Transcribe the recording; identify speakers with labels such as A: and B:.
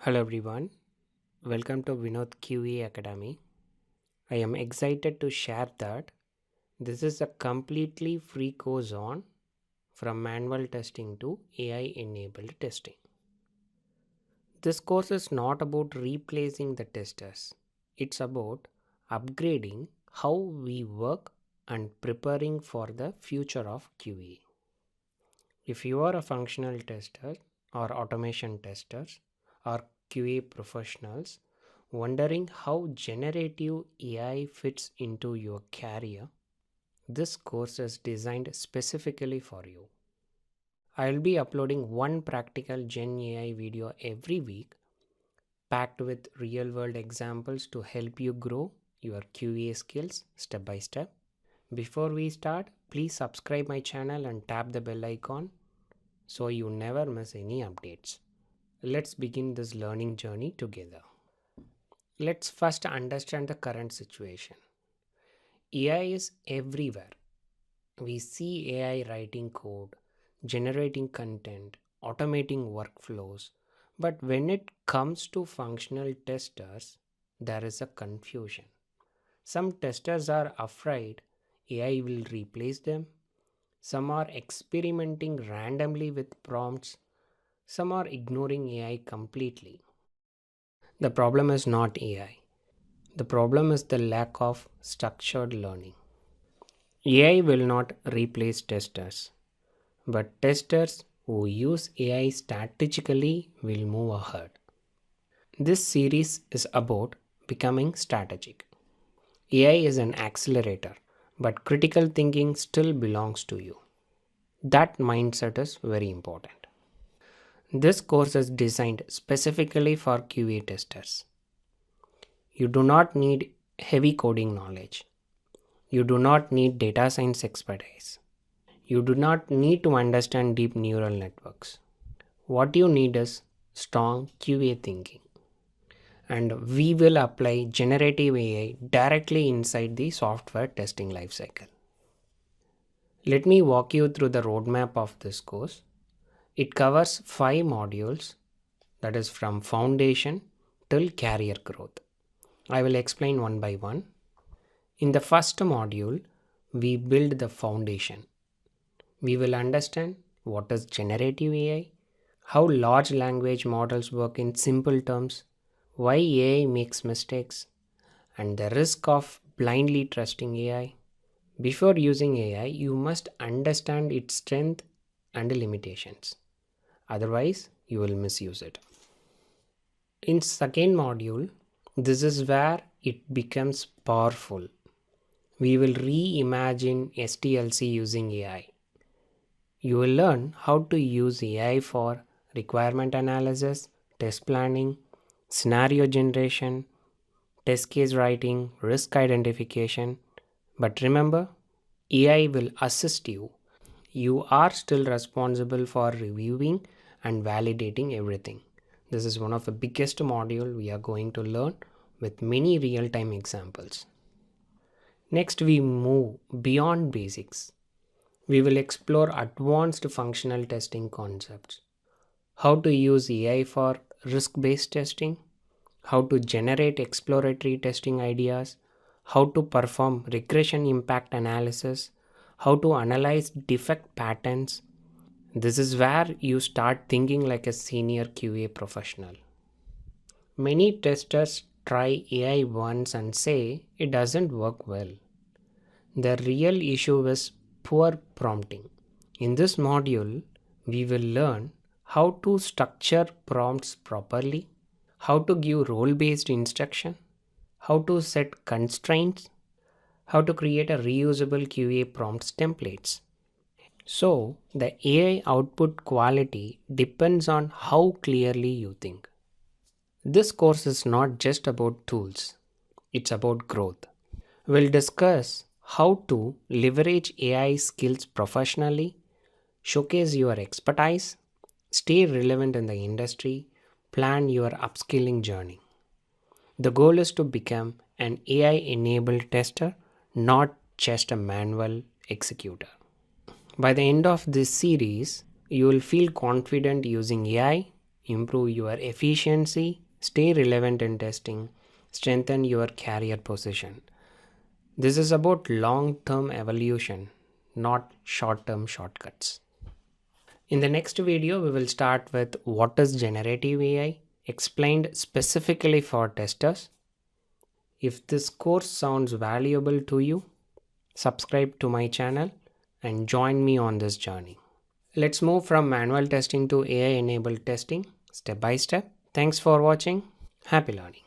A: Hello everyone, welcome to Vinoth QA Academy. I am excited to share that this is a completely free course on from manual testing to AI enabled testing. This course is not about replacing the testers, it's about upgrading how we work and preparing for the future of QA. If you are a functional tester or automation testers or QA professionals wondering how generative AI fits into your career, this course is designed specifically for you. I'll be uploading one practical Gen AI video every week packed with real world examples to help you grow your QA skills step by step. Before we start, please subscribe my channel and tap the bell icon so you never miss any updates. Let's begin this learning journey together. Let's first understand the current situation. AI is everywhere. We see AI writing code, generating content, automating workflows. But when it comes to functional testers, there is a confusion. Some testers are afraid AI will replace them. Some are experimenting randomly with prompts. Some are ignoring AI completely. The problem is not AI. The problem is the lack of structured learning. AI will not replace testers, but testers who use AI strategically will move ahead. This series is about becoming strategic. AI is an accelerator, but critical thinking still belongs to you. That mindset is very important. This course is designed specifically for QA testers. You do not need heavy coding knowledge. You do not need data science expertise. You do not need to understand deep neural networks. What you need is strong QA thinking. And we will apply generative AI directly inside the software testing lifecycle. Let me walk you through the roadmap of this course. It covers 5 modules, that is from foundation till career growth. I will explain one by one. In the first module, we build the foundation. We will understand what is generative AI, how large language models work in simple terms, why AI makes mistakes, and the risk of blindly trusting AI. Before using AI, you must understand its strength and limitations. Otherwise, you will misuse it. In second module, this is where it becomes powerful. We will reimagine SDLC using AI. You will learn how to use AI for requirement analysis, test planning, scenario generation, test case writing, risk identification. But remember, AI will assist you. You are still responsible for reviewing and validating everything. This is one of the biggest module we are going to learn with many real-time examples. Next, we move beyond basics. We will explore advanced functional testing concepts. How to use AI for risk-based testing, how to generate exploratory testing ideas, how to perform regression impact analysis, how to analyze defect patterns. This is where you start thinking like a senior QA professional. Many testers try AI once and say it doesn't work well. The real issue is poor prompting. In this module, we will learn how to structure prompts properly, how to give role-based instruction, how to set constraints, how to create a reusable QA prompts templates. So, the AI output quality depends on how clearly you think. This course is not just about tools, it's about growth. We'll discuss how to leverage AI skills professionally, showcase your expertise, stay relevant in the industry, plan your upskilling journey. The goal is to become an AI enabled tester, not just a manual executor. By the end of this series, you will feel confident using AI improve your efficiency, stay relevant in testing, strengthen your career position. This is about long term evolution, not short term shortcuts. In the next video, we will start with what is generative AI, explained specifically for testers. If this course sounds valuable to you, subscribe to my channel and join me on this journey. Let's move from manual testing to AI enabled testing step by step. Thanks for watching. Happy learning.